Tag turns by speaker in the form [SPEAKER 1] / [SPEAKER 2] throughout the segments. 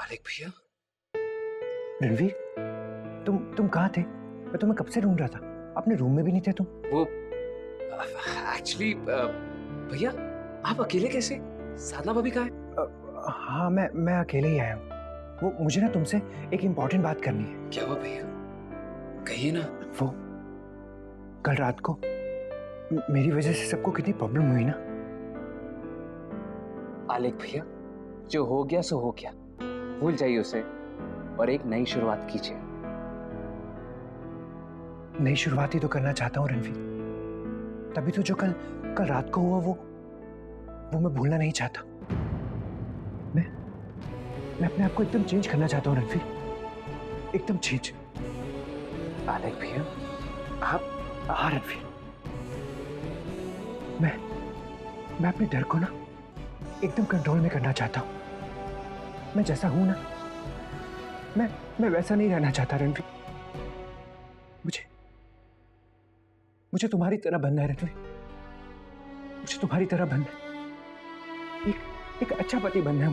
[SPEAKER 1] मालिक भैया।
[SPEAKER 2] रणवीर, तुम कहाँ थे? मैं तुम्हें कब से ढूंढ रहा था। अपने रूम में भी नहीं थे तुम।
[SPEAKER 1] वो एक्चुअली भैया, आप अकेले कैसे? साधना भाभी कहाँ है?
[SPEAKER 2] हाँ, मैं अकेले ही आया हूँ। वो मुझे ना तुमसे एक इम्पोर्टेंट बात करनी है।
[SPEAKER 1] क्या हुआ भैया, कहिए ना।
[SPEAKER 2] वो कल रात को मेरी वजह से सबको कितनी प्रॉब्लम हुई ना।
[SPEAKER 1] मालिक भैया, जो हो गया सो हो गया, भूल जाइए उसे और एक नई शुरुआत कीजिए।
[SPEAKER 2] नई शुरुआत ही तो करना चाहता हूँ रणवीर। तभी तो जो कल रात को हुआ वो मैं भूलना नहीं चाहता। मैं अपने आप को एकदम चेंज करना चाहता हूँ रणवीर, एकदम चेंज।
[SPEAKER 1] मालिक भैया, आप
[SPEAKER 2] हाँ रणवीर, मैं अपने डर को ना एकदम कंट्रोल में करना चाहता हूँ। मैं जैसा हूं ना, मैं वैसा नहीं रहना चाहता रणवीर। मुझे तुम्हारी तरह बनना है रणवीर। मुझे तुम्हारी तरह बनना है। एक अच्छा पति बनना है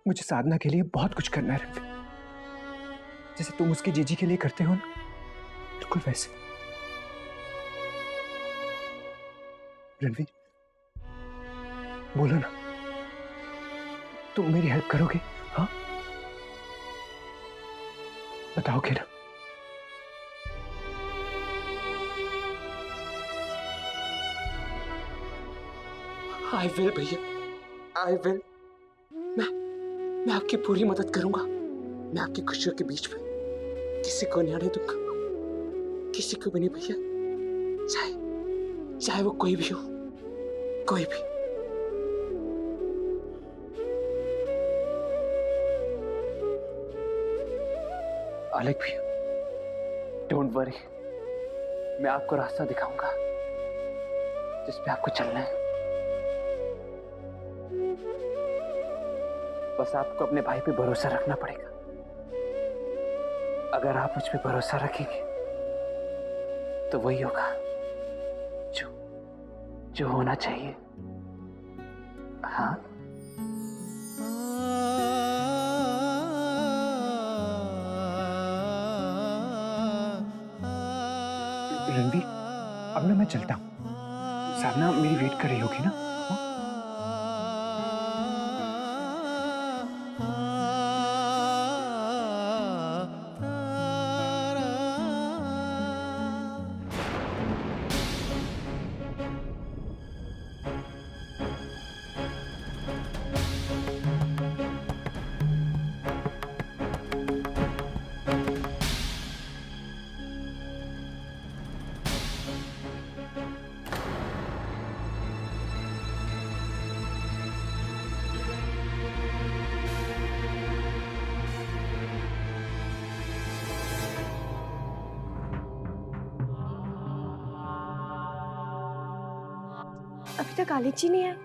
[SPEAKER 2] मुझे साधना के लिए बहुत कुछ करना है रणवीर। जैसे तुम उसकी जीजी के लिए करते हो ना, बिल्कुल वैसे। रणवीर, बोलो ना, तुम मेरी हेल्प करोगे? हाँ, बताओगे ना?
[SPEAKER 1] आई विल भैया, आई विल। मैं आपकी पूरी मदद करूंगा। मैं आपकी खुशियों के बीच में किसी को नहीं आने दूंगा, किसी को भी नहीं भैया। चाहे वो कोई भी हो, कोई भी। अलग भैया, डोंट वरी, मैं आपको रास्ता दिखाऊंगा जिस पे आपको चलना है। बस आपको अपने भाई पे भरोसा रखना पड़ेगा। अगर आप मुझ पे भरोसा रखेंगे तो वही होगा जो होना चाहिए। हाँ,
[SPEAKER 2] रणवीर, अब ना मैं चलता हूँ। साधना मेरी वेट कर रही होगी ना?
[SPEAKER 3] अभी तक आलिक जी नहीं आए।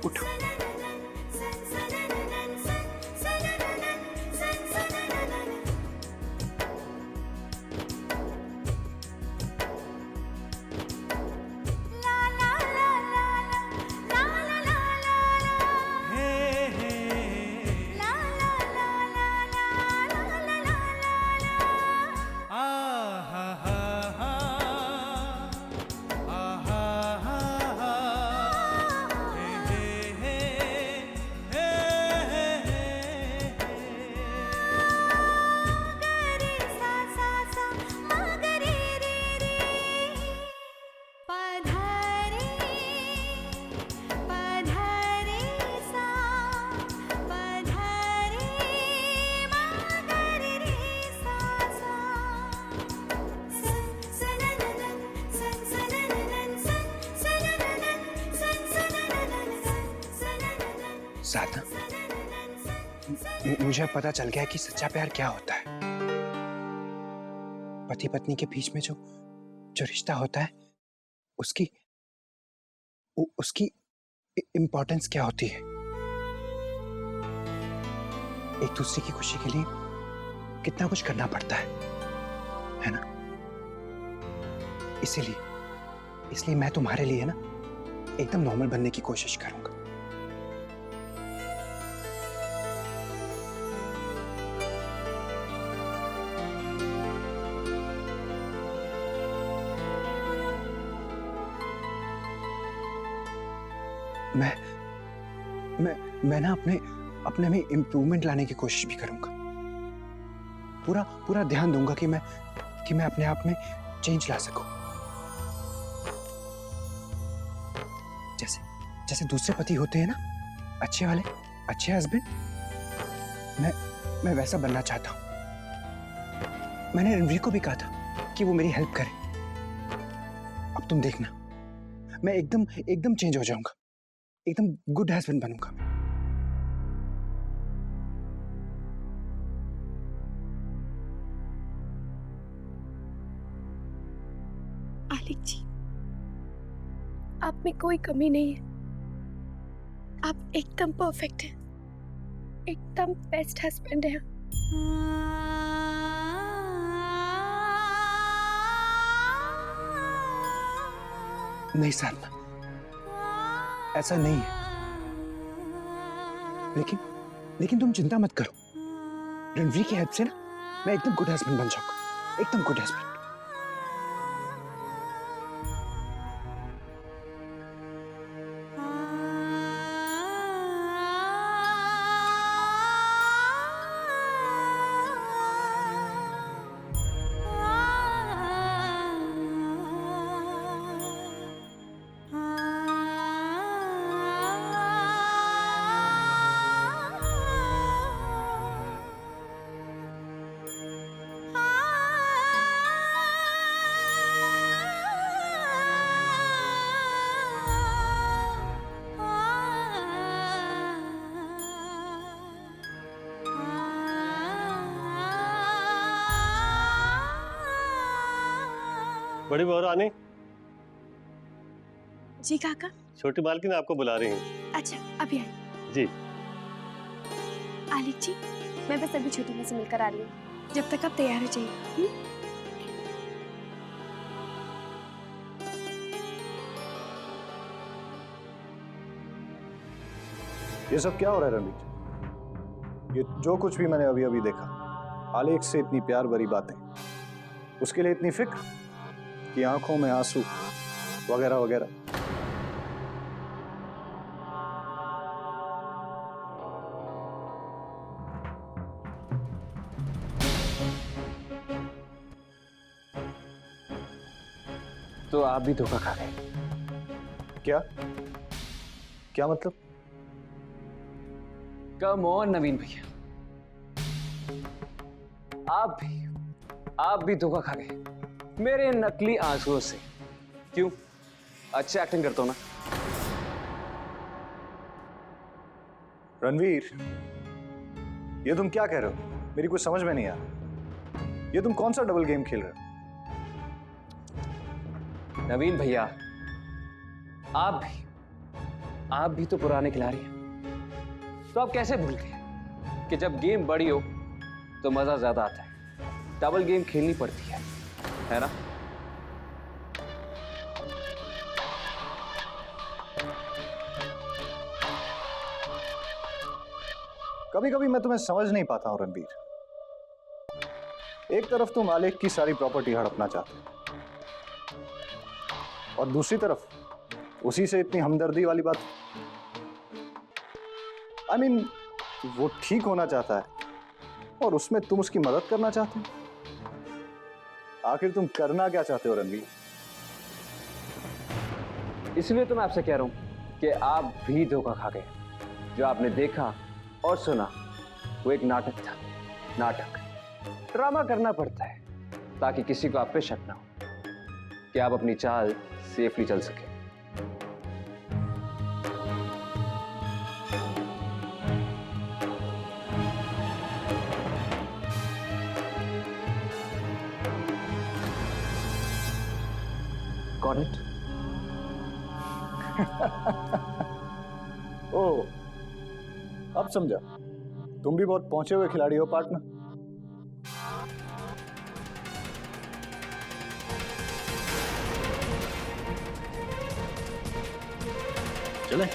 [SPEAKER 2] उठो। साधना, मुझे अब पता चल गया है कि सच्चा प्यार क्या होता है। पति पत्नी के बीच में जो जो रिश्ता होता है उसकी उसकी इम्पोर्टेंस क्या होती है। एक दूसरे की खुशी के लिए कितना कुछ करना पड़ता है ना। इसलिए मैं तुम्हारे लिए ना एकदम नॉर्मल बनने की कोशिश करूंगा। मैं ना अपने में इम्प्रूवमेंट लाने की कोशिश भी करूंगा। पूरा ध्यान दूंगा कि मैं अपने आप में चेंज ला सकूं। जैसे दूसरे पति होते हैं ना, अच्छे वाले, अच्छे हस्बैंड, मैं वैसा बनना चाहता हूं। मैंने रणवीर को भी कहा था कि वो मेरी हेल्प करे। अब तुम देखना, मैं एकदम चेंज हो जाऊंगा, एकदम गुड हस्बैंड बनूंगा।
[SPEAKER 3] आलिक जी, आप में कोई कमी नहीं है। आप एकदम परफेक्ट हैं, एकदम बेस्ट हस्बैंड हैं।
[SPEAKER 2] नहीं साधना, ऐसा नहीं है। लेकिन तुम चिंता मत करो। रणवीर की हेल्प से ना मैं एकदम गुड हस्बैंड बन जाऊंगा, एकदम गुड हस्बैंड।
[SPEAKER 4] बड़ी बहू रानी।
[SPEAKER 3] जी काका।
[SPEAKER 4] छोटी मालकिन आपको बुला रही हैं।
[SPEAKER 3] अच्छा, अभी आई।
[SPEAKER 4] जी।
[SPEAKER 3] आलिक जी, मैं बस अभी छोटी माँ से मिलकर आ रही हूँ, जब तक आप तैयार हो जाइए।
[SPEAKER 5] ये सब क्या हो रहा है रणवीर? ये जो कुछ भी मैंने अभी अभी देखा, आलेख से इतनी प्यार भरी बातें, उसके लिए इतनी फिक्र कि आंखों में आंसू वगैरह वगैरह।
[SPEAKER 2] तो आप भी धोखा खा गए?
[SPEAKER 5] क्या क्या मतलब?
[SPEAKER 1] कम ऑन नवीन भैया, आप भी धोखा खा गए मेरे नकली आंसुओं से। क्यों? अच्छा एक्टिंग करता हूं ना।
[SPEAKER 5] रणवीर, ये तुम क्या कह रहे हो? मेरी कुछ समझ में नहीं आ रहा। ये तुम कौन सा डबल गेम खेल रहे हो?
[SPEAKER 1] नवीन भैया, आप भी तो पुराने खिलाड़ी हैं। तो आप कैसे भूल गए कि जब गेम बड़ी हो तो मजा ज्यादा आता है। डबल गेम खेलनी पड़ती है ना?
[SPEAKER 5] कभी कभी मैं तुम्हें समझ नहीं पाता हूं रणवीर। एक तरफ तुम आलेख की सारी प्रॉपर्टी हड़पना चाहते हो और दूसरी तरफ उसी से इतनी हमदर्दी वाली बात। I mean, वो ठीक होना चाहता है और उसमें तुम उसकी मदद करना चाहते हो। आखिर तुम करना क्या चाहते हो रणवीर?
[SPEAKER 1] इसलिए तो मैं आपसे कह रहा हूं कि आप भी धोखा खा गए। जो आपने देखा और सुना वो एक नाटक था। नाटक, ड्रामा करना पड़ता है ताकि किसी को आप पे शक ना हो कि आप अपनी चाल सेफली चल सके।
[SPEAKER 5] Got it? ओह, अब समझा। तुम भी बहुत पहुंचे हुए खिलाड़ी हो पार्टनर।
[SPEAKER 4] चले।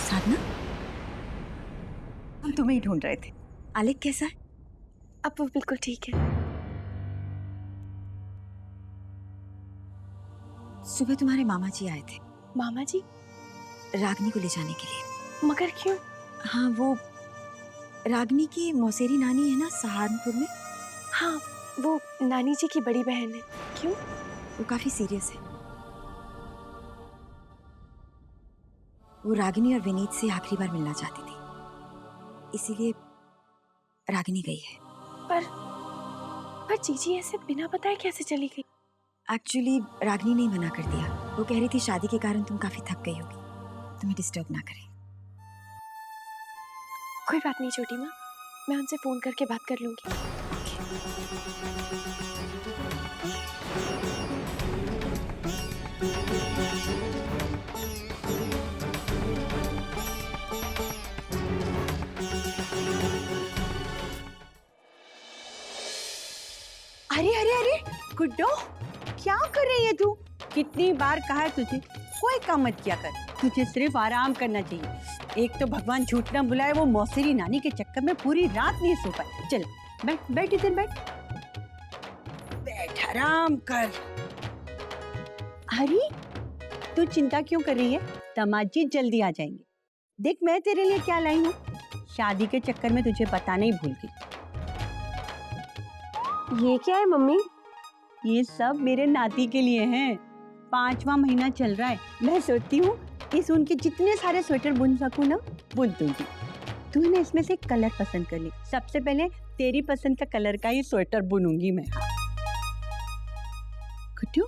[SPEAKER 6] साधना, हम तुम्हें ही ढूंढ रहे थे। आलिक कैसा है?
[SPEAKER 3] अब वो बिल्कुल ठीक है।
[SPEAKER 6] सुबह तुम्हारे मामा जी आए थे
[SPEAKER 3] मामा जी?
[SPEAKER 6] रागनी को ले जाने के लिए।
[SPEAKER 3] मगर क्यों?
[SPEAKER 6] हाँ, वो रागनी की मौसेरी नानी है ना सहारनपुर में।
[SPEAKER 3] हाँ, वो नानी जी की बड़ी बहन है। क्यों?
[SPEAKER 6] वो काफी सीरियस है। वो रागिनी और विनीत से आखिरी बार मिलना चाहती थी, इसीलिए रागिनी गई है।
[SPEAKER 3] पर जीजी ऐसे बिना बताए कैसे चली गई?
[SPEAKER 6] एक्चुअली रागिनी ने मना कर दिया। वो कह रही थी शादी के कारण तुम काफी थक गई होगी, तुम्हें डिस्टर्ब ना करें।
[SPEAKER 3] कोई बात नहीं छोटी माँ, मैं उनसे फोन करके बात कर लूंगी।
[SPEAKER 7] अरे अरे अरे गुड्डो, क्या कर रही है तू? कितनी बार कहा है तुझे कोई काम मत किया कर, तुझे सिर्फ आराम करना चाहिए। एक तो भगवान झूठ ना बुलाए, वो मौसेरी नानी के चक्कर में पूरी रात नहीं सो पाई। चल बैठ बैठ इधर बैठ बैठ, आराम कर। अरे तू चिंता क्यों कर रही है? दामाद जल्दी आ जाएंगे। देख मैं तेरे लिए क्या लाई हूँ, शादी के चक्कर में तुझे बताना ही भूल गई।
[SPEAKER 3] ये क्या है मम्मी?
[SPEAKER 7] ये सब मेरे नाती के लिए हैं। 5वां महीना चल रहा है, मैं सोचती हूँ इस ऊन के जितने सारे स्वेटर बुन सकूँ ना बुन दूंगी। तू ना इसमें से कलर पसंद कर ले। सबसे पहले तेरी पसंद का कलर का ही स्वेटर बुनूंगी मैं। कुट्टू,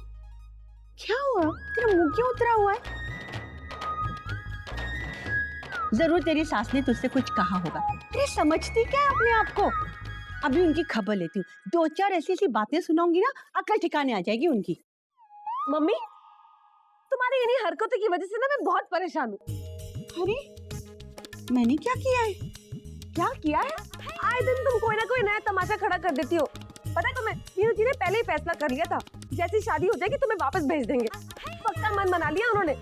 [SPEAKER 7] क्या हुआ? तेरा मुंह क्यों उतरा हुआ है? जरूर तेरी सास ने तुझसे कुछ कहा होगा। अरे समझती क्या है अपने आप को? अभी उनकी खबर लेती हूँ, 2-4 ऐसी ऐसी बातें सुनाऊंगी ना, अकल ठिकाने आ जाएगी उनकी।
[SPEAKER 8] मम्मी, तुम्हारी इन्हीं हरकतों की वजह से ना मैं बहुत परेशान हूँ।
[SPEAKER 7] अरे मैंने क्या किया है?
[SPEAKER 8] क्या किया है? आए दिन तुम कोई ना कोई नया तमाशा खड़ा कर देती हो। पता है तुम्हें, वीरू जी ने पहले ही फैसला कर लिया था, जैसी शादी हो जाएगी तुम्हें वापस भेज देंगे। पक्का मन बना लिया उन्होंने।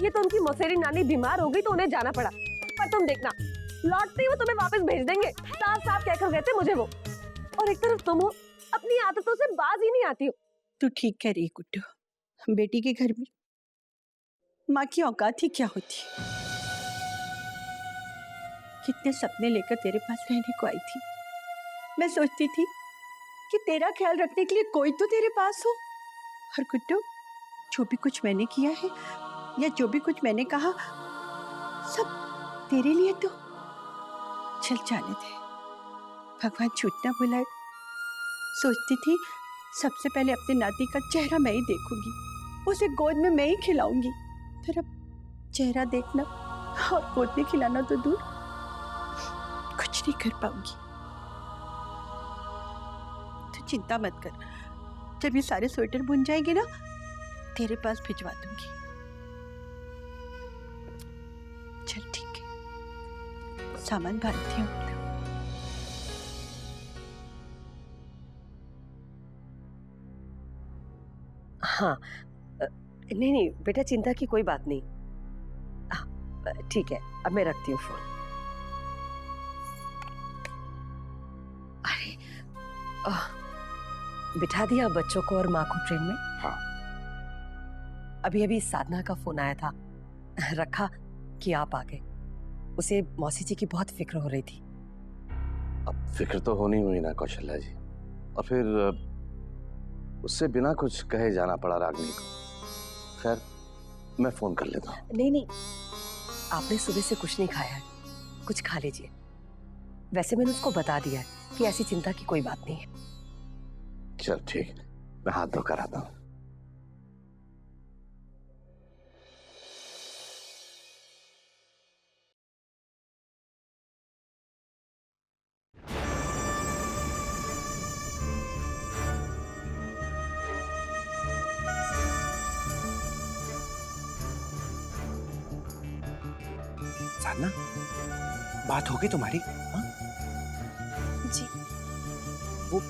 [SPEAKER 8] ये तो उनकी मौसेरी नानी बीमार हो गई तो उन्हें जाना पड़ा, पर तुम देखना लौटते ही वो तुम्हें वापस भेज देंगे। साफ साफ कहकर गए थे मुझे वो। और एक तरफ तुम हो, अपनी आदतों से बाज ही नहीं आती हो।
[SPEAKER 7] तू ठीक कह रही है गुड्डू, बेटी के घर में माँ की औकात ही क्या होती। कितने सपने लेकर तेरे पास रहने को आई थी। मैं सोचती थी कि तेरा ख्याल रखने के लिए कोई तो तेरे पास हो। और गुड्डू, जो भी कुछ मैंने किया है या जो भी कुछ मैंने कहा, सब तेरे लिए तो। चल जाने दे, भगवान झूठ ना बुलाए। सोचती थी सबसे पहले अपने नाती का चेहरा मैं ही देखूंगी, उसे गोद में मैं ही खिलाऊंगी। फिर अब चेहरा देखना और गोद में खिलाना तो दूर, कुछ नहीं कर पाऊंगी। तो चिंता मत कर, जब ये सारे स्वेटर बुन जाएंगे ना, तेरे पास भिजवा दूंगी। चल ठीक है, सामान बांधती हूँ।
[SPEAKER 8] हाँ, नहीं नहीं बेटा, चिंता की कोई बात नहीं। ठीक है, अब मैं रखती हूँ फोन। अरे बिठा दिया बच्चों को और माँ को ट्रेन में?
[SPEAKER 5] हाँ।
[SPEAKER 8] अभी अभी साधना का फोन आया था, रखा कि आप आ गए। उसे मौसी जी की बहुत फिक्र हो रही थी।
[SPEAKER 9] अब फिक्र तो होनी हुई ना कौशल्या जी, और फिर उससे बिना कुछ कहे जाना पड़ा रागनी को। खैर, मैं फोन कर लेता हूँ।
[SPEAKER 8] नहीं नहीं, आपने सुबह से कुछ नहीं खाया है, कुछ खा लीजिए। वैसे मैंने उसको बता दिया है कि ऐसी चिंता की कोई बात नहीं है।
[SPEAKER 9] चल ठीक, मैं हाथ धोकर आता हूँ।
[SPEAKER 2] साधना, बात होगी तुम्हारी? हाँ?
[SPEAKER 3] जी।
[SPEAKER 2] वो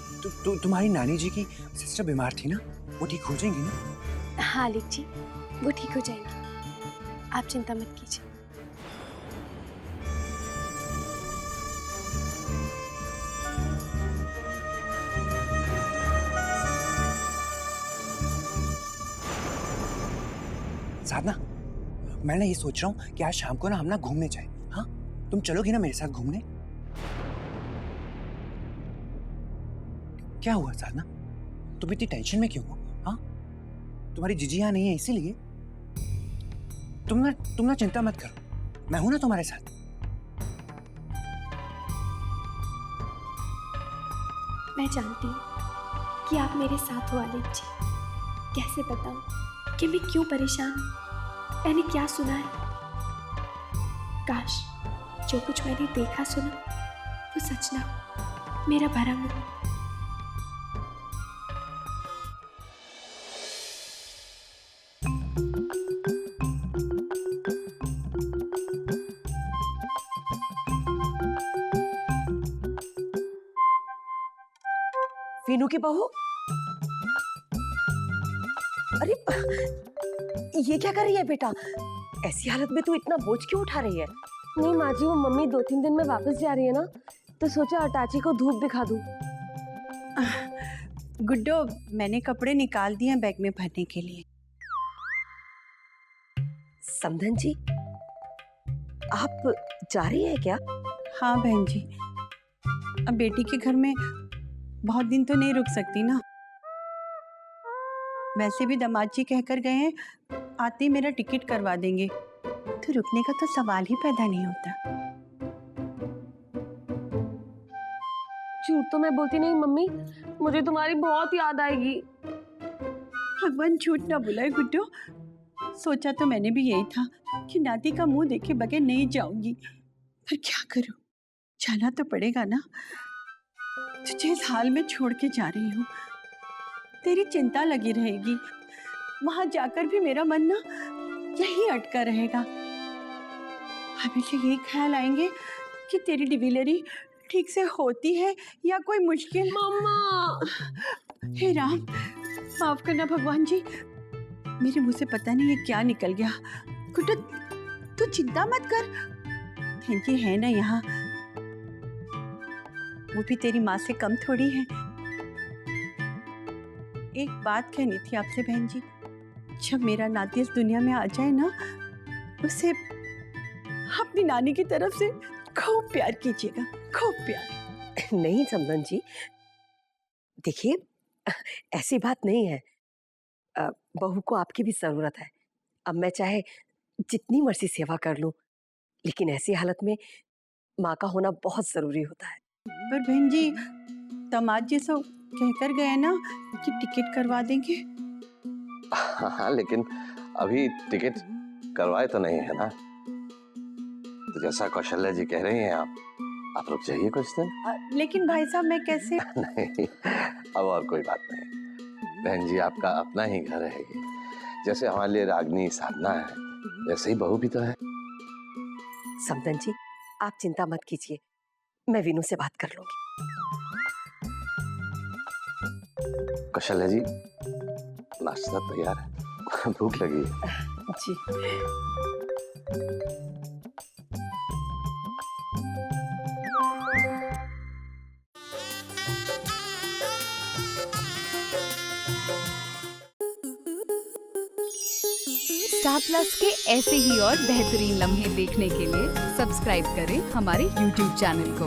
[SPEAKER 2] तुम्हारी नानी जी की सिस्टर बीमार थी ना, वो ठीक हो जाएंगी ना?
[SPEAKER 3] हाँ आलिक जी, वो ठीक हो जाएंगी, आप चिंता मत कीजिए।
[SPEAKER 2] साधना, मैं ना ये सोच रहा हूँ कि आज शाम को ना हम ना घूमने जाए। हाँ, तुम चलोगी ना मेरे साथ घूमने? क्या हुआ साधना, तुम इतनी टेंशन में क्यों हो? हाँ, तुम्हारी जीजी यहाँ नहीं है इसीलिए? तुम ना चिंता मत करो, मैं हूं ना तुम्हारे साथ।
[SPEAKER 3] मैं जानती हूँ कि आप मेरे साथ हो आलिक जी। कैसे बताऊं कि मैं क्यों परेशान हूँ, मैंने क्या सुना है। काश जो कुछ मैंने देखा सुना वो सच ना हो, मेरा भरम हो।
[SPEAKER 8] वीनू की बहू, अरे ये क्या कर रही है बेटा? ऐसी हालत में तू इतना बोझ क्यों उठा रही है? नहीं माँ जी, वो मम्मी 2-3 दिन में वापस जा रही है ना, तो सोचा अटाची को धूप दिखा दूं।
[SPEAKER 7] गुड्डो, मैंने कपड़े निकाल दिए हैं बैग में भरने के लिए।
[SPEAKER 8] समधन जी, आप जा रही हैं क्या?
[SPEAKER 7] हाँ बहन जी, अब बेटी के घर में बहुत दिन तो नहीं रुक सकती ना। वैसे भी दामाद जी कहकर गए हैं आते ही मेरा टिकट करवा देंगे, तो रुकने का तो सवाल ही पैदा नहीं होता।
[SPEAKER 8] झूठ तो मैं बोलती नहीं मम्मी, मुझे तुम्हारी बहुत याद आएगी।
[SPEAKER 7] भगवान झूठ ना बुलाए गुड्डो, सोचा तो मैंने भी यही था कि नाती का मुंह देखे बगैर नहीं जाऊंगी, पर क्या करूं, जाना तो पड़ेगा ना। तुझे इस हाल में छोड़ के जा रही हूँ, तेरी चिंता लगी रहेगी, वहां जाकर भी मेरा मन ना यही अटका रहेगा। हमेशा यही ख्याल आएंगे कि तेरी डिलीवरी ठीक से होती है या कोई मुश्किल।
[SPEAKER 8] मम्मा,
[SPEAKER 7] हे राम, माफ करना भगवान जी, मेरे मुंह से पता नहीं ये क्या निकल गया। गुड्डो, तू चिंता मत कर, थैंकी है ना यहाँ, वो भी तेरी माँ से कम थोड़ी है। एक बात कहनी थी आपसे बहन जी, जब मेरा नाती इस दुनिया में आ जाए ना, उसे अपनी नानी की तरफ से खूब प्यार कीजिएगा, खूब प्यार।
[SPEAKER 8] नहीं समधन जी, देखिए ऐसी बात नहीं है, बहू को आपकी भी जरूरत है। अब मैं चाहे जितनी मर्जी सेवा कर लूं, लेकिन ऐसी हालत में माँ का होना बहुत जरूरी होता है।
[SPEAKER 7] पर बहन जी, दामाद जी सो कहकर गए ना कि टिकट करवा देंगे।
[SPEAKER 9] हाँ, लेकिन अभी टिकट करवाए तो नहीं है ना, तो जैसा कौशल्या जी कह रही हैं आप रुक जाइए कुछ दिन।
[SPEAKER 7] लेकिन भाई साहब मैं कैसे?
[SPEAKER 9] नहीं, अब और कोई बात नहीं बहन जी, आपका अपना ही घर है ये। जैसे हमारे लिए रागनी साधना है, वैसे ही बहू भी तो है।
[SPEAKER 8] समधन जी, आप चिंता मत कीजिए, मैं वीनू से बात कर लूंगी।
[SPEAKER 9] कौशल्या जी, नाश्ता तैयार है, भूख लगी है।
[SPEAKER 8] जी।
[SPEAKER 10] स्टार प्लस के ऐसे ही और बेहतरीन लम्हे देखने के लिए सब्सक्राइब करें हमारे YouTube चैनल को।